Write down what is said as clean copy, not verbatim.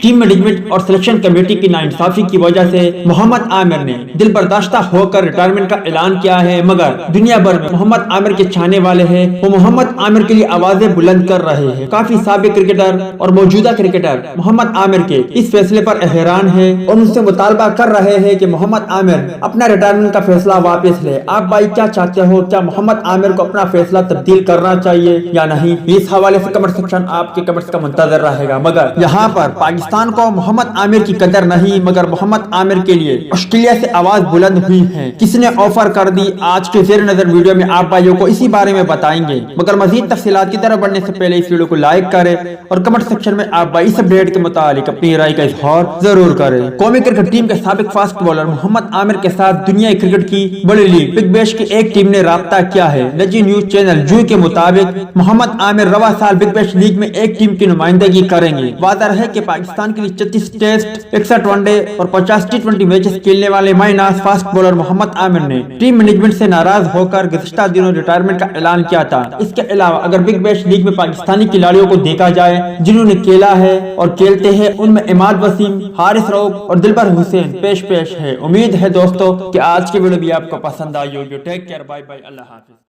Team management और selection committee की नाइंसाफी की वजह से मोहम्मद आमिर ने दिल बर्दाश्ता होकर रिटायरमेंट का ऐलान किया है, मगर दुनिया भर में मोहम्मद आमिर के चाहने वाले हैं वो मोहम्मद आमिर के लिए आवाजें बुलंद कर रहे हैं। काफी साबिक क्रिकेटर और मौजूदा क्रिकेटर मोहम्मद आमिर के इस फैसले पर हैरान है और उनसे मुतालबा कर रहे हैं कि मोहम्मद आमिर अपना रिटायरमेंट का फैसला वापस ले। आप भाई क्या चाहते हो? क्या मोहम्मद आमिर को अपना फैसला तब्दील करना चाहिए या नहीं? इस हवाले से कमेंट सेक्शन आपके कमेंट्स का मुंतजर रहेगा। मगर यहाँ पर पाकिस्तान को मोहम्मद आमिर की कदर नहीं, मगर मोहम्मद आमिर के लिए ऑस्ट्रेलिया से आवाज बुलंद हुई है। किसने ऑफर कर दी? आज के ज़ेर नजर वीडियो में आप भाइयों को इसी बारे में बताएंगे। मगर मजीद तफसीलात की तरफ बढ़ने से पहले इस वीडियो को लाइक करें और कमेंट सेक्शन में आप भाई इस अपडेट के मुतालिक अपनी राय का इजहार जरूर करें। कौमी क्रिकेट टीम के साबिक फास्ट बॉलर मोहम्मद आमिर के साथ दुनिया क्रिकेट की बड़ी लीग बिग बैश की एक टीम ने राब्ता किया है। नजी न्यूज चैनल जू के मुताबिक मोहम्मद आमिर रवा साल बिग बैश लीग में एक टीम की नुमाइंदगी करेंगे। वाज़ेह है कि पाकिस्तान के लिए 36 टेस्ट, 61 वनडे और 50 टी20 मैचेस खेलने वाले मायनाज फास्ट बॉलर मोहम्मद आमिर ने टीम मैनेजमेंट से नाराज होकर गुज़िश्ता दिनों रिटायरमेंट का ऐलान किया था। इसके अलावा अगर बिग बैश लीग में पाकिस्तानी खिलाड़ियों को देखा जाए जिन्होंने खेला है और खेलते हैं, उनमें इमाद वसीम, हारिस रऊफ और दिलबर हुसैन पेश है। उम्मीद है दोस्तों कि आज की वीडियो भी आपको पसंद आई होगी। टेक केयर, बाय बाय, अल्लाह हाफिज।